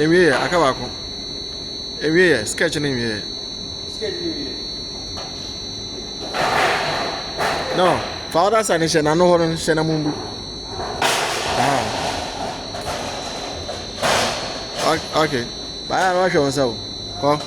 Emi aka baako. Emi sketch ni mi. Sketch ni. No, for other side she na no ho she na mumbu. Ah. Okay. Bye, I wash yourself. Go.